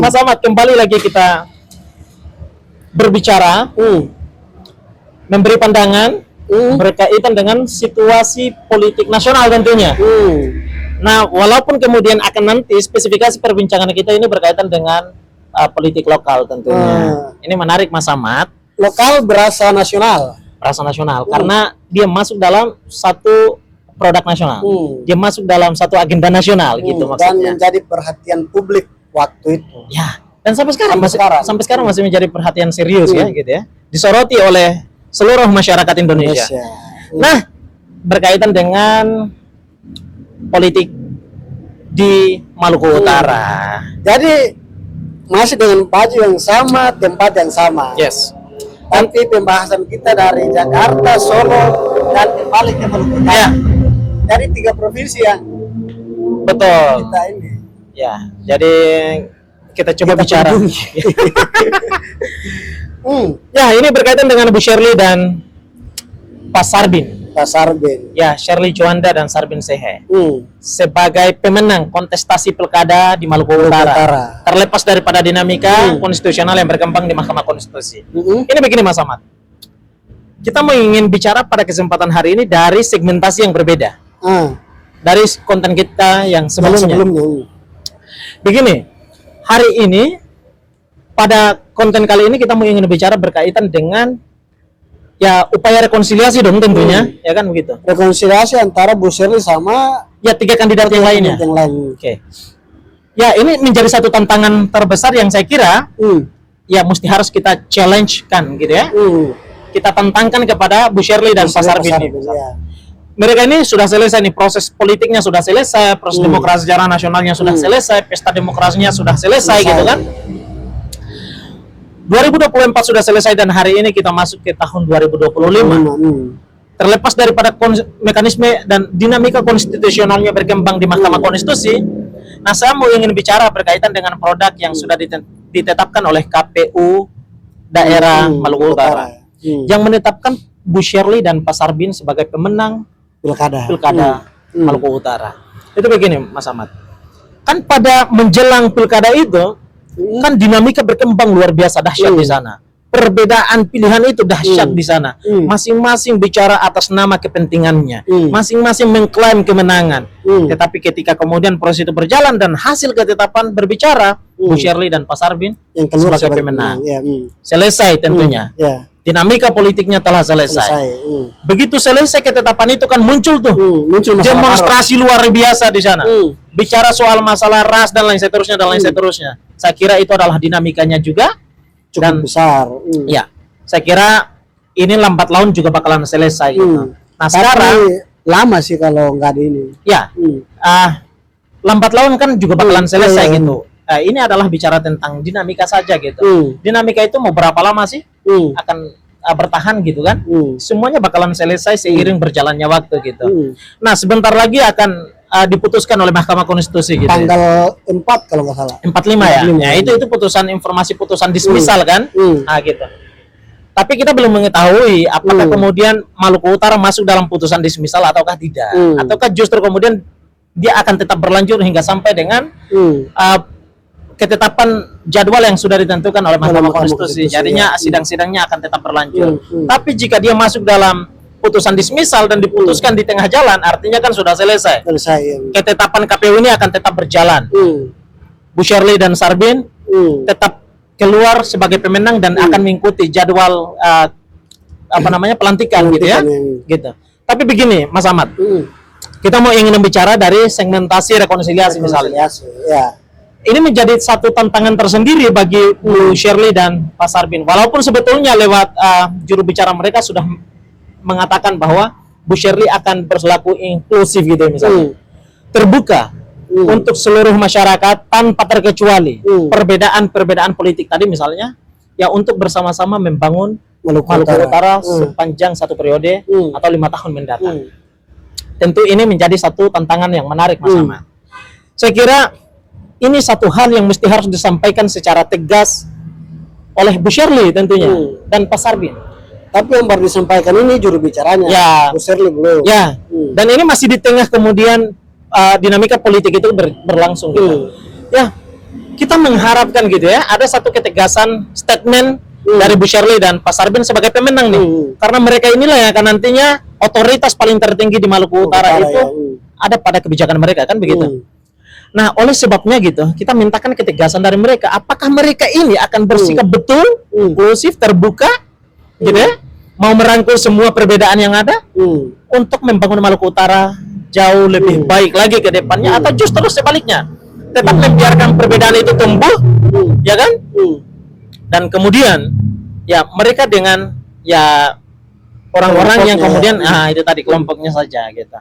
Mas Ahmad, kembali lagi kita berbicara, memberi pandangan berkaitan dengan situasi politik nasional tentunya. Nah, walaupun kemudian akan nanti spesifikasi perbincangan kita ini berkaitan dengan politik lokal tentunya. Ini menarik Mas Ahmad. Lokal berasa nasional. Berasa nasional karena dia masuk dalam satu produk nasional. Dia masuk dalam satu agenda nasional gitu Dan maksudnya. menjadi perhatian publik waktu itu. Ya, dan sampai sekarang Sampai sekarang. masih menjadi perhatian serius ya gitu ya. Disoroti oleh seluruh masyarakat Indonesia. Nah, berkaitan dengan politik di Maluku Utara. Jadi masih dengan baju yang sama, tempat yang sama. Yes. Tapi pembahasan kita dari Jakarta, Solo, dan kembali ke Maluku Utara. Ya, Dari 3 provinsi yang betul. kita ini. Ya, jadi kita coba bicara. Ya, ini berkaitan dengan Bu Shirley dan Pak Sarbin. Pak Sarbin. Ya, Shirley Juanda dan Sarbin Sehe. Hmm. Sebagai pemenang kontestasi pilkada di Maluku Utara. Terlepas daripada dinamika konstitusional yang berkembang di Mahkamah Konstitusi. Ini begini Mas Ahmad. Kita mau ingin bicara pada kesempatan hari ini dari segmentasi yang berbeda. Dari konten kita yang sebelumnya. Begini, hari ini pada konten kali ini kita mau ingin bicara berkaitan dengan ya upaya rekonsiliasi dong tentunya, ya kan begitu. Rekonsiliasi antara Bu Shirley sama Ya 3 kandidat yang lainnya. yang lain. Oke. Ya ini menjadi satu tantangan terbesar yang saya kira ya mesti harus kita challenge kan gitu ya. Kita tantangkan kepada Bu Shirley dan Pak Sarbin ini. Ya. Mereka ini sudah selesai nih, proses politiknya sudah selesai, proses demokrasi secara nasionalnya sudah selesai, pesta demokrasinya sudah selesai gitu kan. 2024 sudah selesai dan hari ini kita masuk ke tahun 2025. Terlepas daripada mekanisme dan dinamika konstitusionalnya berkembang di Mahkamah Konstitusi, nah saya mau ingin bicara berkaitan dengan produk yang sudah ditetapkan oleh KPU daerah Maluku Utara, yang menetapkan Bu Shirley dan Pak Sarbin sebagai pemenang pilkada Maluku Utara. Itu begini Mas Ahmad, kan pada menjelang pilkada itu kan dinamika berkembang luar biasa dahsyat di sana. Perbedaan pilihan itu dahsyat di sana. Masing-masing bicara atas nama kepentingannya. Masing-masing mengklaim kemenangan. Tetapi ketika kemudian proses itu berjalan dan hasil ketetapan berbicara, Bu Shirley dan Pak Sarbin yang keluar sebagai pemenang. Ya, Selesai tentunya. ya. Dinamika politiknya telah selesai. Begitu selesai ketetapan itu kan muncul tuh Muncul masalah demonstrasi luar biasa di sana. Bicara soal masalah ras dan lain seterusnya dan lain seterusnya. Saya kira itu adalah dinamikanya juga cukup besar. Ya, saya kira ini lambat laun juga bakalan selesai gitu. Nah, sekarang lama sih kalau nggak ada ini. Ya, lambat laun kan juga bakalan selesai gitu. Ini adalah bicara tentang dinamika saja gitu. Dinamika itu mau berapa lama sih akan bertahan gitu kan? Semuanya bakalan selesai seiring berjalannya waktu gitu. Nah, sebentar lagi akan diputuskan oleh Mahkamah Konstitusi gitu. Tanggal 4 kalau nggak salah. 45 ya. Ya itu putusan informasi putusan dismisal kan? Nah, gitu. Tapi kita belum mengetahui apakah kemudian Maluku Utara masuk dalam putusan dismisal ataukah tidak. Ataukah justru kemudian dia akan tetap berlanjut hingga sampai dengan ketetapan jadwal yang sudah ditentukan oleh Mahkamah Konstitusi. Jadinya sidang-sidangnya akan tetap berlanjut. Tapi jika dia masuk dalam putusan dismisal dan diputuskan di tengah jalan, artinya kan sudah selesai. Ketetapan KPU ini akan tetap berjalan. Bu Shirley dan Sarbin tetap keluar sebagai pemenang dan akan mengikuti jadwal pelantikan gitu ya. Gitu. Tapi begini, Mas Ahmad. Kita mau ingin bicara dari segmentasi rekonsiliasi misalnya. Ya. Ini menjadi satu tantangan tersendiri bagi Bu Shirley dan Pak Sarbin. Walaupun sebetulnya lewat juru bicara mereka sudah mengatakan bahwa Bu Shirley akan berlaku inklusif gitu misalnya. Terbuka untuk seluruh masyarakat tanpa terkecuali perbedaan-perbedaan politik tadi misalnya ya untuk bersama-sama membangun Maluku Utara sepanjang 1 periode atau 5 tahun mendatang. Tentu ini menjadi satu tantangan yang menarik Mas Ahmad. Saya kira ini satu hal yang mesti harus disampaikan secara tegas oleh Bu Shirley tentunya dan Pak Sarbin. Tapi yang baru disampaikan ini juru bicaranya, ya. Bu Shirley belum. Ya. Dan ini masih di tengah kemudian dinamika politik itu berlangsung gitu. Ya, kita mengharapkan gitu ya, ada satu ketegasan statement dari Bu Shirley dan Pak Sarbin sebagai pemenang nih. Karena mereka inilah yang akan nantinya otoritas paling tertinggi di Maluku Utara itu ada pada kebijakan mereka, kan begitu. Nah, oleh sebabnya gitu, kita mintakan ketegasan dari mereka. Apakah mereka ini akan bersikap betul, inklusif, terbuka, gitu ya, mau merangkul semua perbedaan yang ada untuk membangun Maluku Utara jauh lebih baik lagi ke depannya, atau justru sebaliknya, tetap membiarkan perbedaan itu tumbuh, ya kan? Dan kemudian ya mereka dengan ya orang-orang yang kemudian itu tadi kelompoknya saja gitu.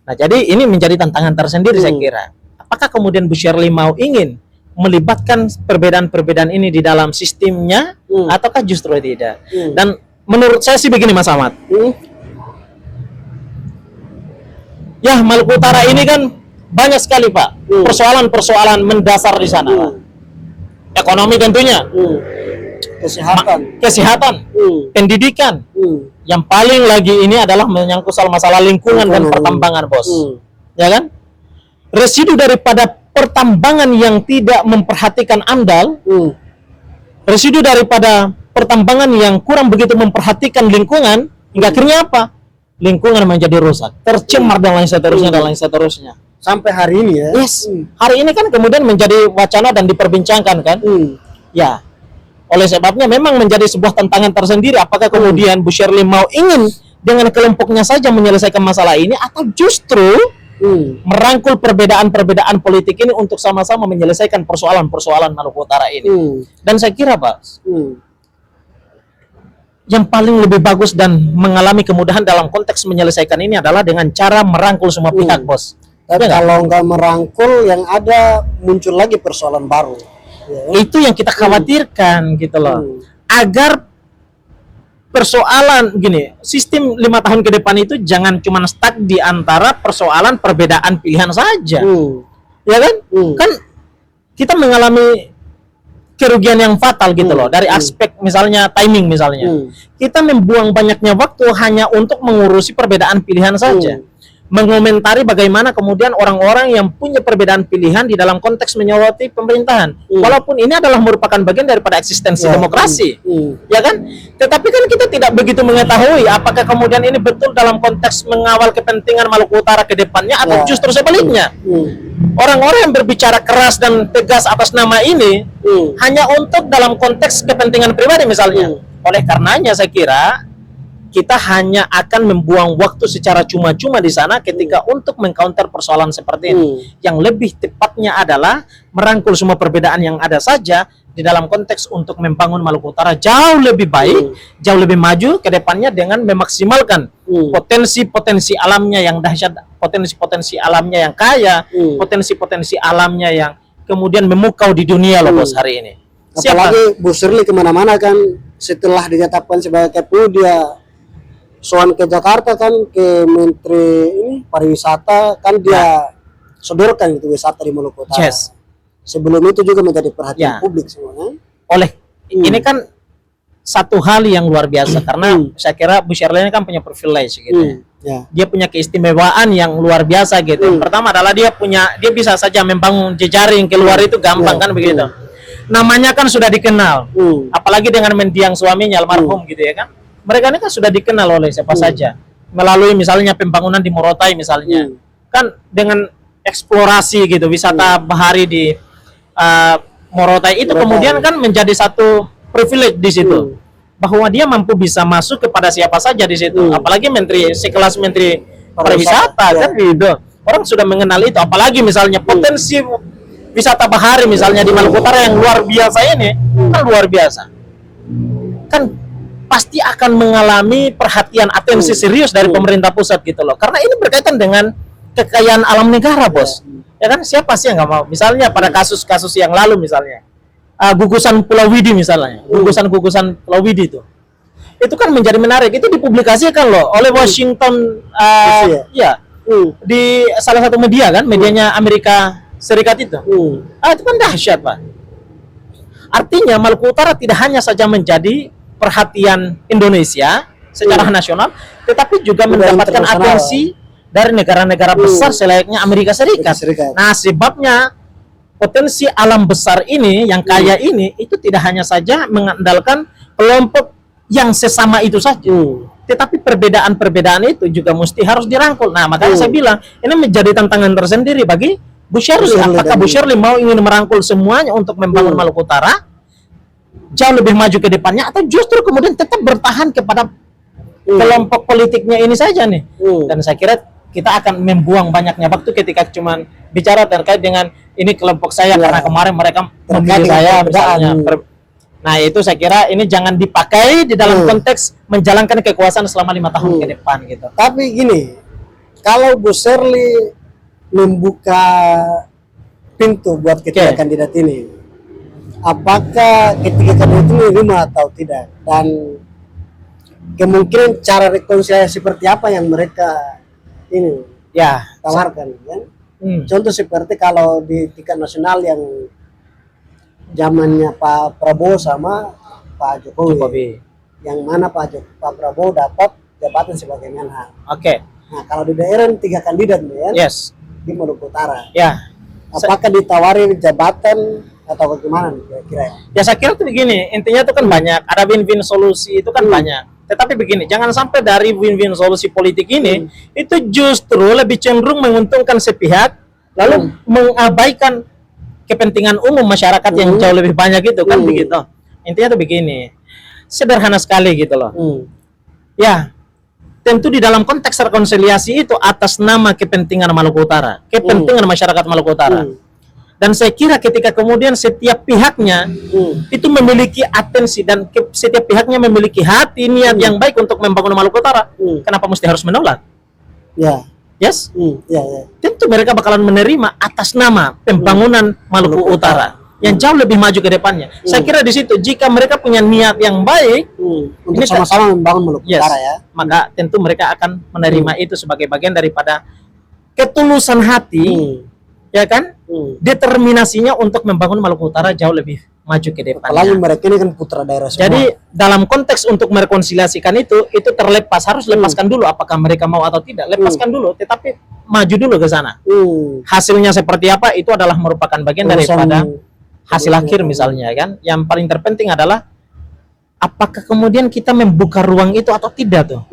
Nah, jadi ini menjadi tantangan tersendiri saya kira. Apakah kemudian Bu Shirley mau ingin melibatkan perbedaan-perbedaan ini di dalam sistemnya ataukah justru tidak? Dan menurut saya sih begini Mas Ahmad. Ya, Maluku Utara ini kan banyak sekali Pak persoalan-persoalan mendasar di sana. Pak. Ekonomi tentunya. Kesehatan, pendidikan. Yang paling lagi ini adalah menyangkut masalah lingkungan dan pertambangan, Bos. Ya kan? Residu daripada pertambangan yang tidak memperhatikan AMDAL, residu daripada pertambangan yang kurang begitu memperhatikan lingkungan, hingga akhirnya apa? Lingkungan menjadi rusak, tercemar dan lain seterusnya. Sampai hari ini ya. Yes. Hari ini kan kemudian menjadi wacana dan diperbincangkan kan? Ya. Oleh sebabnya memang menjadi sebuah tantangan tersendiri. Apakah kemudian Bu Shirley mau ingin dengan kelompoknya saja menyelesaikan masalah ini, atau justru merangkul perbedaan-perbedaan politik ini untuk sama-sama menyelesaikan persoalan-persoalan Maluku Utara ini. Dan saya kira Pak, yang paling lebih bagus dan mengalami kemudahan dalam konteks menyelesaikan ini adalah dengan cara merangkul semua pihak, Bos. Tapi kalau nggak merangkul, yang ada muncul lagi persoalan baru. Itu yang kita khawatirkan gitu loh. Agar persoalan gini, sistem 5 tahun ke depan itu jangan cuma stuck di antara persoalan perbedaan pilihan saja. Ya kan? Kan kita mengalami kerugian yang fatal gitu loh, dari aspek misalnya timing misalnya. Kita membuang banyaknya waktu hanya untuk mengurusi perbedaan pilihan saja. Mengomentari bagaimana kemudian orang-orang yang punya perbedaan pilihan di dalam konteks menyoroti pemerintahan. Walaupun ini adalah merupakan bagian daripada eksistensi demokrasi. Ya kan? Tetapi kan kita tidak begitu mengetahui apakah kemudian ini betul dalam konteks mengawal kepentingan Maluku Utara ke depannya, atau justru sebaliknya. Orang-orang yang berbicara keras dan tegas atas nama ini hanya untuk dalam konteks kepentingan pribadi misalnya. Oleh karenanya saya kira kita hanya akan membuang waktu secara cuma-cuma di sana ketika untuk mengcounter persoalan seperti ini. Yang lebih tepatnya adalah merangkul semua perbedaan yang ada saja di dalam konteks untuk membangun Maluku Utara jauh lebih baik, jauh lebih maju ke depannya dengan memaksimalkan potensi-potensi alamnya yang dahsyat, potensi-potensi alamnya yang kaya, potensi-potensi alamnya yang kemudian memukau di dunia loh Bos hari ini. Apalagi Bu Shirley kemana-mana kan, setelah dinyatakan sebagai KPU dia soan ke Jakarta kan, ke Menteri ini pariwisata kan, dia sodorkan itu wisata di Maluku Utara. Sebelum itu juga menjadi perhatian publik semuanya. Ini kan satu hal yang luar biasa karena saya kira Bu Shirley ini kan punya privilege gitu. Dia punya keistimewaan yang luar biasa gitu. Yang pertama adalah dia bisa saja membangun jejaring keluar itu gampang kan begitu. Namanya kan sudah dikenal. Apalagi dengan mendiang suaminya almarhum gitu ya kan. Mereka ini kan sudah dikenal oleh siapa saja melalui misalnya pembangunan di Morotai misalnya, kan dengan eksplorasi gitu, wisata bahari di Morotai itu kemudian kan menjadi satu privilege di situ, bahwa dia mampu bisa masuk kepada siapa saja di situ, apalagi sekelas menteri pariwisata kan gitu, orang sudah mengenal itu, apalagi misalnya potensi wisata bahari misalnya di Maluku Utara yang luar biasa ini kan luar biasa, kan pasti akan mengalami perhatian atensi serius dari pemerintah pusat gitu loh, karena ini berkaitan dengan kekayaan alam negara Bos. Ya kan, siapa sih yang nggak mau? Misalnya pada kasus-kasus yang lalu misalnya gugusan Pulau Widi misalnya, gugusan Pulau Widi itu kan menjadi menarik, itu dipublikasikan loh oleh Washington di salah satu media kan, medianya Amerika Serikat itu. Itu kan dahsyat Pak. Artinya Maluku Utara tidak hanya saja menjadi perhatian Indonesia secara nasional, tetapi juga mendapatkan atensi dari negara-negara besar selayaknya Amerika Serikat. Nah, sebabnya potensi alam besar ini yang kaya ini itu tidak hanya saja mengandalkan kelompok yang sesama itu saja, tetapi perbedaan-perbedaan itu juga mesti harus dirangkul. Nah, makanya saya bilang ini menjadi tantangan tersendiri bagi Bu Shirley. Apakah Bu Shirley mau ingin merangkul semuanya untuk membangun Maluku Utara jauh lebih maju ke depannya, atau justru kemudian tetap bertahan kepada kelompok politiknya ini saja nih? Dan saya kira kita akan membuang banyaknya waktu ketika cuman bicara terkait dengan ini kelompok saya karena kemarin mereka memilih saya misalnya. Nah, itu saya kira ini jangan dipakai di dalam konteks menjalankan kekuasaan selama 5 tahun ke depan gitu. Tapi gini, kalau Bu Shirley membuka pintu buat ketiga kandidat ini, apakah ketiga kandidat itu menerima atau tidak? Dan kemungkinan cara rekonsiliasi seperti apa yang mereka ini tawarkan, kan? Contoh seperti kalau di tingkat nasional yang zamannya Pak Prabowo sama Pak Jokowi. Yang mana Pak Prabowo dapat jabatan sebagai Menhan. Nah, kalau di daerah 3 kandidat nih, ya, di Maluku Utara, apakah ditawari jabatan atau bagaimana kira-kira? Ya, saya kira tuh begini, intinya itu kan banyak, ada win-win solusi itu kan banyak. Tetapi begini, jangan sampai dari win-win solusi politik ini itu justru lebih cenderung menguntungkan sepihak, lalu mengabaikan kepentingan umum masyarakat yang jauh lebih banyak gitu kan begitu. Intinya tuh begini, sederhana sekali gitu loh. Ya, tentu di dalam konteks rekonsiliasi itu atas nama kepentingan Maluku Utara, kepentingan masyarakat Maluku Utara. Dan saya kira ketika kemudian setiap pihaknya itu memiliki atensi dan setiap pihaknya memiliki hati niat yang baik untuk membangun Maluku Utara, kenapa mesti harus menolak? Tentu mereka bakalan menerima atas nama pembangunan Maluku Utara yang jauh lebih maju ke depannya. Saya kira di situ jika mereka punya niat yang baik untuk sama-sama membangun Maluku Utara, ya, maka tentu mereka akan menerima itu sebagai bagian daripada ketulusan hati, ya kan? Determinasinya untuk membangun Maluku Utara jauh lebih maju ke depannya. Apalagi mereka ini kan putra daerah semua. Jadi dalam konteks untuk merekonsiliasikan itu terlepas, harus lepaskan dulu apakah mereka mau atau tidak. Lepaskan dulu, tetapi maju dulu ke sana. Hasilnya seperti apa itu adalah merupakan bagian daripada hasil akhir misalnya, kan. Yang paling terpenting adalah apakah kemudian kita membuka ruang itu atau tidak tuh.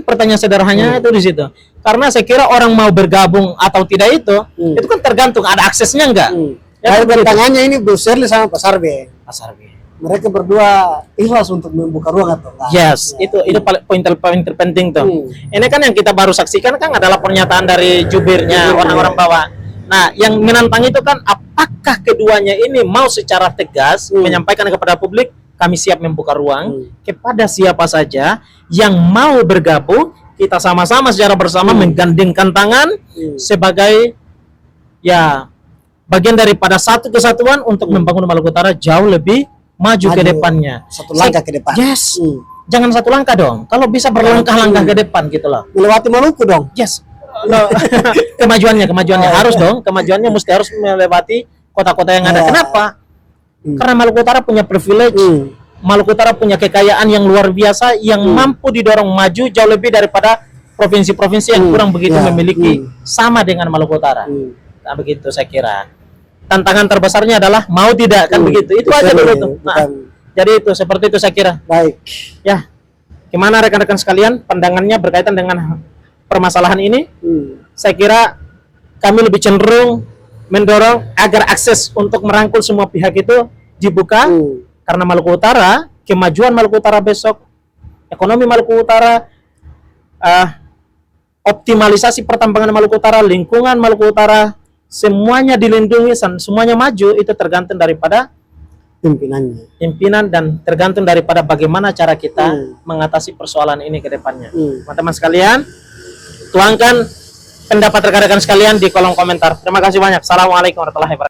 Pertanyaan sederhananya itu di situ. Karena saya kira orang mau bergabung atau tidak itu kan tergantung ada aksesnya enggak. Ya, pertanyaannya ini Bu Shirley sama Pak Sarbe. Mereka berdua ikhlas untuk membuka ruang atau enggak? Itu poin terpenting tuh. Ini kan yang kita baru saksikan kan adalah pernyataan dari jubirnya orang-orang bawah. Nah, yang menantang itu kan apakah keduanya ini mau secara tegas menyampaikan kepada publik kami siap membuka ruang kepada siapa saja yang mau bergabung, kita sama-sama secara bersama menggandengkan tangan sebagai bagian daripada satu kesatuan untuk membangun Maluku Utara jauh lebih maju ke depannya. Satu langkah ke depan. Jangan satu langkah dong. Kalau bisa berlangkah-langkah ke depan gitu loh. Melewati Maluku dong. Kemajuannya harus dong. Kemajuannya mesti harus melewati kota-kota yang ada. Kenapa? Karena Maluku Utara punya privilege. Maluku Utara punya kekayaan yang luar biasa yang mampu didorong maju jauh lebih daripada provinsi-provinsi yang kurang begitu memiliki sama dengan Maluku Utara. Nah, begitu saya kira. Tantangan terbesarnya adalah mau tidak kan begitu. Itu aja dulu tuh. Nah, jadi itu seperti itu saya kira. Baik. Ya. Gimana rekan-rekan sekalian pandangannya berkaitan dengan permasalahan ini? Saya kira kami lebih cenderung mendorong agar akses untuk merangkul semua pihak itu dibuka. Karena Maluku Utara, kemajuan Maluku Utara besok, ekonomi Maluku Utara, optimalisasi pertambangan Maluku Utara, lingkungan Maluku Utara, semuanya dilindungi, semuanya maju, itu tergantung daripada pimpinan dan tergantung daripada bagaimana cara kita mengatasi persoalan ini ke depannya. Teman-teman sekalian, tuangkan pendapat rekan-rekan sekalian di kolom komentar. Terima kasih banyak. Assalamualaikum warahmatullahi wabarakatuh.